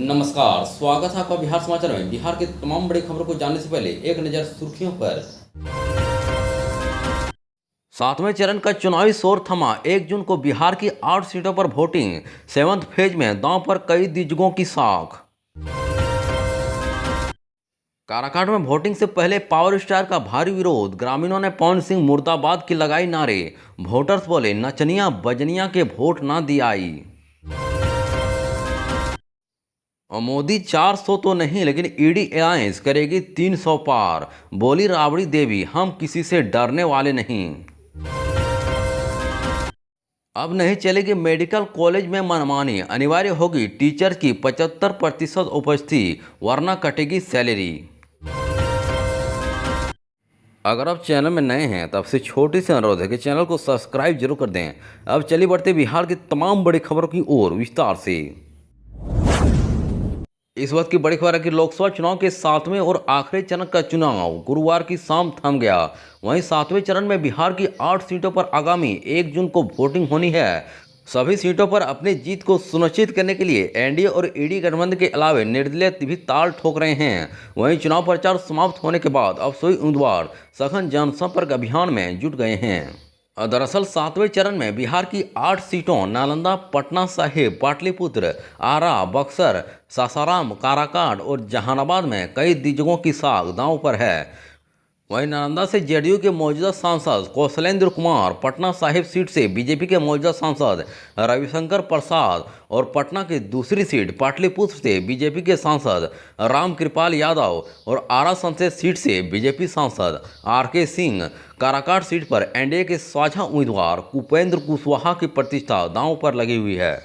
नमस्कार, स्वागत है आपका बिहार समाचार में। बिहार की तमाम बड़ी खबरों को जानने से पहले एक नज़र सुर्खियों पर। सातवें चरण का चुनावी शोर थमा। 1 जून को बिहार की 8 सीटों पर वोटिंग। 7th फेज में दांव पर कई दिग्गजों की साख। काराकाट में वोटिंग से पहले पावर स्टार का भारी विरोध। ग्रामीणों ने पवन सिंह मुर्दाबाद की लगाई नारे। वोटर्स बोले नचनिया बजनिया के वोट ना दियाई। और मोदी 400 तो नहीं लेकिन ईडी अलायंस करेगी 300 पार। बोली राबड़ी देवी, हम किसी से डरने वाले नहीं। अब नहीं चलेगी मेडिकल कॉलेज में मनमानी। अनिवार्य होगी टीचर की 75% उपस्थिति, वरना कटेगी सैलरी। अगर आप चैनल में नए हैं तो आपसे छोटी सी अनुरोध है कि चैनल को सब्सक्राइब जरूर कर दें। अब चलिए बढ़ते बिहार की तमाम बड़ी खबरों की ओर विस्तार से। इस वक्त की बड़ी खबर है कि लोकसभा चुनाव के 7वें और आखिरी चरण का चुनाव गुरुवार की शाम थम गया। वहीं 7वें चरण में बिहार की 8 सीटों पर आगामी 1 जून को वोटिंग होनी है। सभी सीटों पर अपनी जीत को सुनिश्चित करने के लिए एनडीए और ईडी गठबंधन के अलावा निर्दलीय भी ताल ठोक रहे हैं। वहीं चुनाव प्रचार समाप्त होने के बाद अब सभी उम्मीदवार सघन जनसंपर्क अभियान में जुट गए हैं। दरअसल 7वें चरण में बिहार की 8 सीटों नालंदा, पटना साहिब, पाटलिपुत्र, आरा, बक्सर, सासाराम, काराकाट और जहानाबाद में कई दिग्गजों की साख दांव पर है। वहीं नालंदा से जेडीयू के मौजूदा सांसद कौशलेंद्र कुमार, पटना साहिब सीट से बीजेपी के मौजूदा सांसद रविशंकर प्रसाद और पटना की दूसरी सीट पाटलिपुत्र से बीजेपी के सांसद रामकृपाल यादव और आरा संसदीय सीट से बीजेपी सांसद आरके सिंह, काराकाट सीट पर एनडीए के साझा उम्मीदवार कुपेंद्र कुशवाहा की प्रतिष्ठा दांव पर लगी हुई है।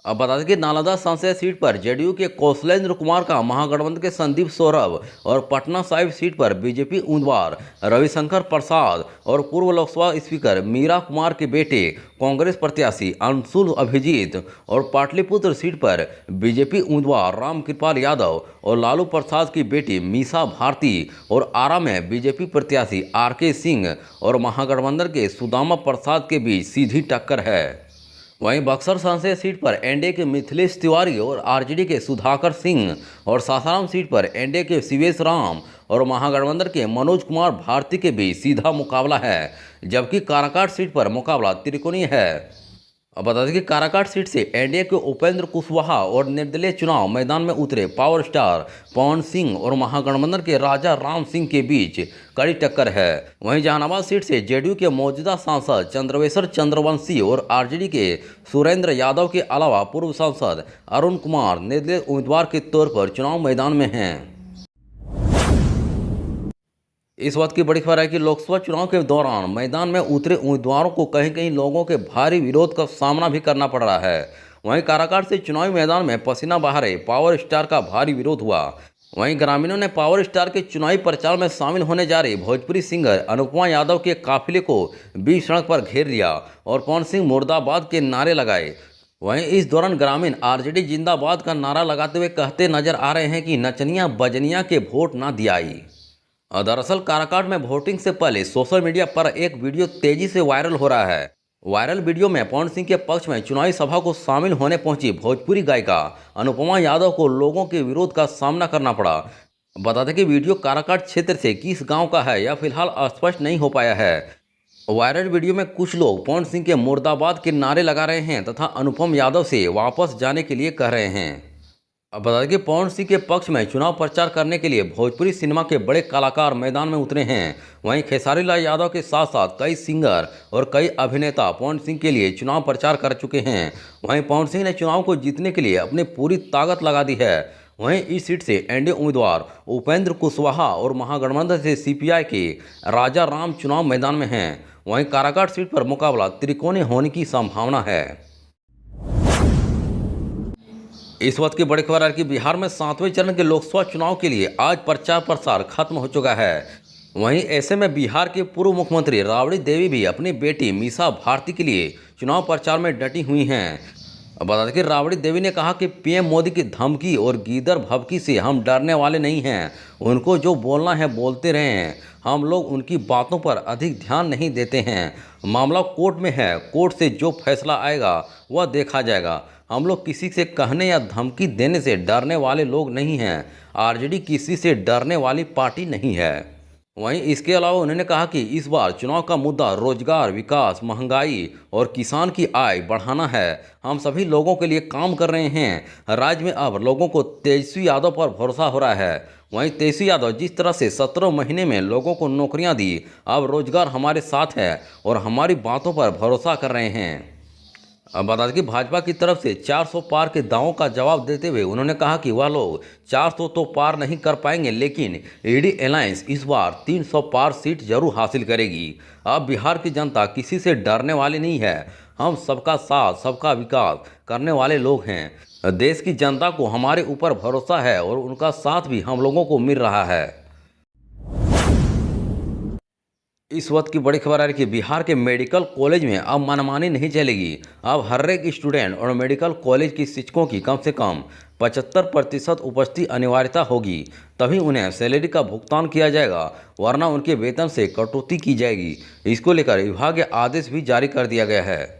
अब बता दें कि नालंदा संसदीय सीट पर जेडीयू के कौशलेंद्र कुमार का महागठबंधन के संदीप सौरभ और पटना साहिब सीट पर बीजेपी उम्मीदवार रविशंकर प्रसाद और पूर्व लोकसभा स्पीकर मीरा कुमार के बेटे कांग्रेस प्रत्याशी अंशुल अभिजीत और पाटलिपुत्र सीट पर बीजेपी उम्मीदवार रामकृपाल यादव और लालू प्रसाद की बेटी मीसा भारती और आरा में बीजेपी प्रत्याशी आरके सिंह और महागठबंधन के सुदामा प्रसाद के बीच सीधी टक्कर है। वहीं बक्सर संसदीय सीट पर एनडीए के मिथिलेश तिवारी और आरजेडी के सुधाकर सिंह और सासाराम सीट पर एनडीए के शिवेश राम और महागठबंधन के मनोज कुमार भारती के बीच सीधा मुकाबला है, जबकि काराकाट सीट पर मुकाबला त्रिकोणीय है। अब बता दें कि काराकाट सीट से एनडीए के उपेंद्र कुशवाहा और निर्दलीय चुनाव मैदान में उतरे पावर स्टार पवन सिंह और महागठबंधन के राजा राम सिंह के बीच कड़ी टक्कर है। वहीं जहानाबाद सीट से जेडीयू के मौजूदा सांसद चंद्रवेश्वर चंद्रवंशी और आरजेडी के सुरेंद्र यादव के अलावा पूर्व सांसद अरुण कुमार निर्दलीय उम्मीदवार के तौर पर चुनाव मैदान में हैं। इस वक्त की बड़ी खबर है कि लोकसभा चुनाव के दौरान मैदान में उतरे उम्मीदवारों को कहीं कहीं लोगों के भारी विरोध का सामना भी करना पड़ रहा है। वहीं काराकाट से चुनावी मैदान में पसीना बहा रहे पावर स्टार का भारी विरोध हुआ। वहीं ग्रामीणों ने पावर स्टार के चुनावी प्रचार में शामिल होने जा रहे भोजपुरी सिंगर अनुपमा यादव के काफिले को बीच सड़क पर घेर लिया और पवन सिंह मुर्दाबाद के नारे लगाए। वहीं इस दौरान ग्रामीण आरजेडी जिंदाबाद का नारा लगाते हुए कहते नजर आ रहे हैं कि नचनिया बजनिया के वोट ना दियाई। दरअसल काराकाट में वोटिंग से पहले सोशल मीडिया पर एक वीडियो तेजी से वायरल हो रहा है। वायरल वीडियो में पवन सिंह के पक्ष में चुनावी सभा को शामिल होने पहुंची भोजपुरी गायिका अनुपमा यादव को लोगों के विरोध का सामना करना पड़ा। बता दें कि वीडियो काराकाट क्षेत्र से किस गांव का है यह फिलहाल स्पष्ट नहीं हो पाया है। वायरल वीडियो में कुछ लोग पवन सिंह के मुर्दाबाद के नारे लगा रहे हैं तथा अनुपम यादव से वापस जाने के लिए कह रहे हैं। अब बता दें कि पवन सिंह के पक्ष में चुनाव प्रचार करने के लिए भोजपुरी सिनेमा के बड़े कलाकार मैदान में उतरे हैं। वहीं खेसारी लाल यादव के साथ साथ कई सिंगर और कई अभिनेता पवन सिंह के लिए चुनाव प्रचार कर चुके हैं। वहीं पवन सिंह ने चुनाव को जीतने के लिए अपनी पूरी ताकत लगा दी है। वहीं इस सीट से एनडीए उम्मीदवार उपेंद्र कुशवाहा और महागठबंधन से सीपीआई के राजा राम चुनाव मैदान में हैं। वहीं काराकाट सीट पर मुकाबला त्रिकोणीय होने की संभावना है। इस वक्त की बड़ी खबर है कि बिहार में 7वें चरण के लोकसभा चुनाव के लिए आज प्रचार प्रसार खत्म हो चुका है। वहीं ऐसे में बिहार के पूर्व मुख्यमंत्री राबड़ी देवी भी अपनी बेटी मीसा भारती के लिए चुनाव प्रचार में डटी हुई हैं। बता दें कि राबड़ी देवी ने कहा कि पीएम मोदी की धमकी और गीदड़ भभकी से हम डरने वाले नहीं हैं। उनको जो बोलना है बोलते रहे हैं, हम लोग उनकी बातों पर अधिक ध्यान नहीं देते हैं। मामला कोर्ट में है, कोर्ट से जो फैसला आएगा वह देखा जाएगा। हम लोग किसी से कहने या धमकी देने से डरने वाले लोग नहीं हैं। आरजेडी किसी से डरने वाली पार्टी नहीं है। वहीं इसके अलावा उन्होंने कहा कि इस बार चुनाव का मुद्दा रोजगार, विकास, महंगाई और किसान की आय बढ़ाना है। हम सभी लोगों के लिए काम कर रहे हैं। राज्य में अब लोगों को तेजस्वी यादव पर भरोसा हो रहा है। वहीं तेजस्वी यादव जिस तरह से 17 महीने में लोगों को नौकरियां दी, अब रोजगार हमारे साथ है और हमारी बातों पर भरोसा कर रहे हैं। अब बता दें कि भाजपा की तरफ से 400 पार के दावों का जवाब देते हुए उन्होंने कहा कि वह लोग 400 तो पार नहीं कर पाएंगे, लेकिन ईडी अलायंस इस बार 300 पार सीट जरूर हासिल करेगी। अब बिहार की जनता किसी से डरने वाली नहीं है। हम सबका साथ, सबका विकास करने वाले लोग हैं। देश की जनता को हमारे ऊपर भरोसा है और उनका साथ भी हम लोगों को मिल रहा है। इस वक्त की बड़ी खबर है कि बिहार के मेडिकल कॉलेज में अब मनमानी नहीं चलेगी। अब हर एक स्टूडेंट और मेडिकल कॉलेज की शिक्षकों की कम से कम 75% उपस्थिति अनिवार्यता होगी, तभी उन्हें सैलरी का भुगतान किया जाएगा, वरना उनके वेतन से कटौती की जाएगी। इसको लेकर विभागीय आदेश भी जारी कर दिया गया है।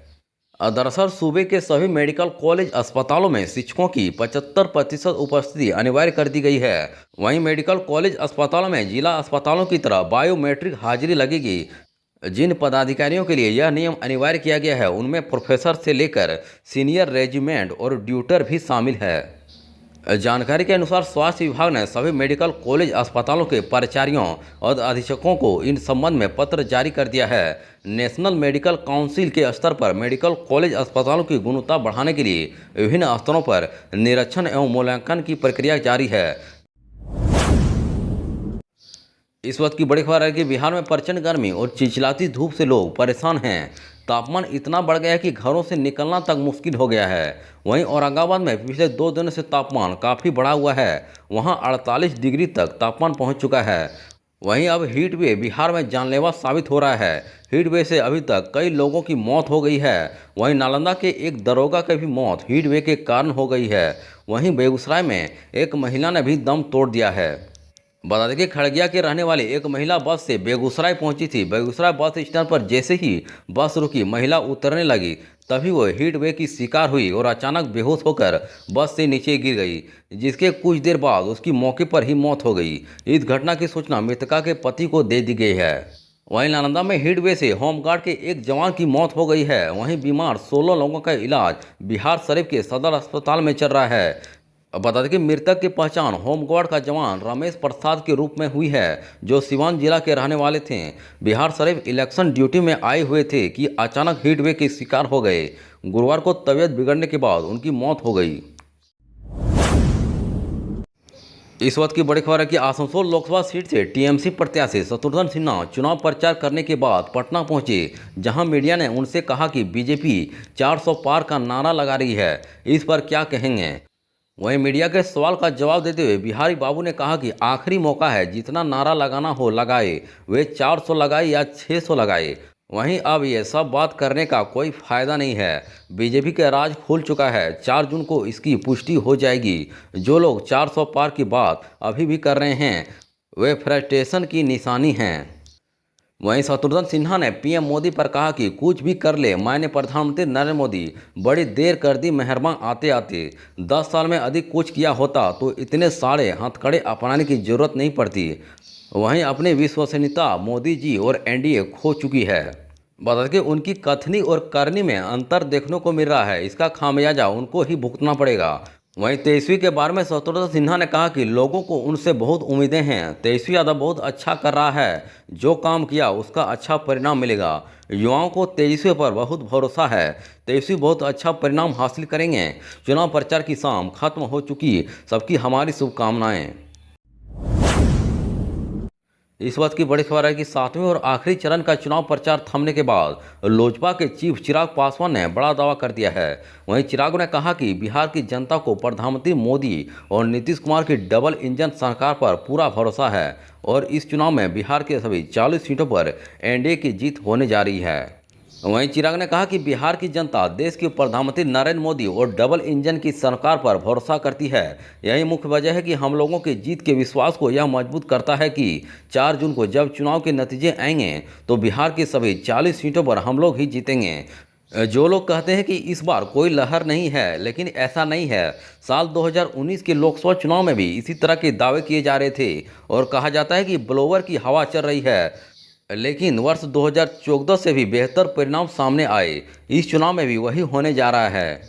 दरअसल सूबे के सभी मेडिकल कॉलेज अस्पतालों में शिक्षकों की 75% उपस्थिति अनिवार्य कर दी गई है। वहीं मेडिकल कॉलेज अस्पतालों में जिला अस्पतालों की तरह बायोमेट्रिक हाजिरी लगेगी। जिन पदाधिकारियों के लिए यह नियम अनिवार्य किया गया है, उनमें प्रोफेसर से लेकर सीनियर रेजिमेंट और ड्यूटर भी शामिल है। जानकारी के अनुसार स्वास्थ्य विभाग ने सभी मेडिकल कॉलेज अस्पतालों के प्राचार्यों और अधीक्षकों को इन संबंध में पत्र जारी कर दिया है। नेशनल मेडिकल काउंसिल के स्तर पर मेडिकल कॉलेज अस्पतालों की गुणवत्ता बढ़ाने के लिए विभिन्न स्तरों पर निरीक्षण एवं मूल्यांकन की प्रक्रिया जारी है। इस वक्त की बड़ी खबर है कि बिहार में प्रचंड गर्मी और चिलचिलाती धूप से लोग परेशान हैं। तापमान इतना बढ़ गया है कि घरों से निकलना तक मुश्किल हो गया है। वहीं औरंगाबाद में पिछले 2 दिनों से तापमान काफ़ी बढ़ा हुआ है। वहां 48 डिग्री तक तापमान पहुंच चुका है। वहीं अब हीट वेव बिहार में जानलेवा साबित हो रहा है। हीट वेव से अभी तक कई लोगों की मौत हो गई है। वहीं नालंदा के एक दरोगा की भी मौत हीट वेव के कारण हो गई है। वहीं बेगूसराय में एक महिला ने भी दम तोड़ दिया है। बता दें कि खड़गिया के रहने वाली एक महिला बस से बेगूसराय पहुंची थी। बेगूसराय बस स्टैंड पर जैसे ही बस रुकी, महिला उतरने लगी, तभी वो हीट वेव की शिकार हुई और अचानक बेहोश होकर बस से नीचे गिर गई, जिसके कुछ देर बाद उसकी मौके पर ही मौत हो गई। इस घटना की सूचना मृतका के पति को दे दी गई है। वहीं नालंदा में हीट वेव से होमगार्ड के एक जवान की मौत हो गई है। वहीं बीमार 16 लोगों का इलाज बिहार शरीफ के सदर अस्पताल में चल रहा है। अब बता दें कि मृतक की पहचान होमगार्ड का जवान रमेश प्रसाद के रूप में हुई है, जो सिवान जिला के रहने वाले थे। बिहार शरीफ इलेक्शन ड्यूटी में आए हुए थे कि अचानक हीट वेव के शिकार हो गए। गुरुवार को तबीयत बिगड़ने के बाद उनकी मौत हो गई। इस वक्त की बड़ी खबर है कि आसनसोल लोकसभा सीट से टीएमसी प्रत्याशी शत्रुघ्न सिन्हा चुनाव प्रचार करने के बाद पटना पहुंचे, जहां मीडिया ने उनसे कहा कि बीजेपी 400 पार का नारा लगा रही है, इस पर क्या कहेंगे। वहीं मीडिया के सवाल का जवाब देते हुए बिहारी बाबू ने कहा कि आखिरी मौका है, जितना नारा लगाना हो लगाए, वे 400 लगाए या 600 लगाए। वहीं अब ये सब बात करने का कोई फायदा नहीं है। बीजेपी का राज खुल चुका है। 4 जून को इसकी पुष्टि हो जाएगी। जो लोग 400 पार की बात अभी भी कर रहे हैं, वे फ्रस्ट्रेशन की निशानी हैं। वहीं शत्रुघ्न सिन्हा ने पीएम मोदी पर कहा कि कुछ भी कर ले, मैंने प्रधानमंत्री नरेंद्र मोदी बड़ी देर कर दी मेहरबान आते आते। 10 साल में अधिक कुछ किया होता तो इतने सारे हथकड़े अपनाने की जरूरत नहीं पड़ती। वहीं अपनी विश्वसनीयता मोदी जी और एनडीए खो चुकी है। बता दें कि उनकी कथनी और करनी में अंतर देखने को मिल रहा है। इसका खामियाजा उनको ही भुगतना पड़ेगा। वहीं तेजस्वी के बारे में शत्रुघ्न सिन्हा ने कहा कि लोगों को उनसे बहुत उम्मीदें हैं। तेजस्वी यादव बहुत अच्छा कर रहा है, जो काम किया उसका अच्छा परिणाम मिलेगा। युवाओं को तेजस्वी पर बहुत भरोसा है। तेजस्वी बहुत अच्छा परिणाम हासिल करेंगे। चुनाव प्रचार की शाम खत्म हो चुकी, सबकी हमारी शुभकामनाएं। इस वक्त की बड़ी खबर है कि 7वें और आखिरी चरण का चुनाव प्रचार थमने के बाद लोजपा के चीफ चिराग पासवान ने बड़ा दावा कर दिया है। वहीं चिराग ने कहा कि बिहार की जनता को प्रधानमंत्री मोदी और नीतीश कुमार की डबल इंजन सरकार पर पूरा भरोसा है और इस चुनाव में बिहार के सभी 40 सीटों पर एनडीए की जीत होने जा रही है। वहीं चिराग ने कहा कि बिहार की जनता देश के प्रधानमंत्री नरेंद्र मोदी और डबल इंजन की सरकार पर भरोसा करती है। यही मुख्य वजह है कि हम लोगों के जीत के विश्वास को यह मजबूत करता है कि 4 जून को जब चुनाव के नतीजे आएंगे तो बिहार की सभी 40 सीटों पर हम लोग ही जीतेंगे। जो लोग कहते हैं कि इस बार कोई लहर नहीं है, लेकिन ऐसा नहीं है। साल 2019 के लोकसभा चुनाव में भी इसी तरह के दावे किए जा रहे थे और कहा जाता है कि ब्लोवर की हवा चल रही है। लेकिन वर्ष 2014 से भी बेहतर परिणाम सामने आए। इस चुनाव में भी वही होने जा रहा है।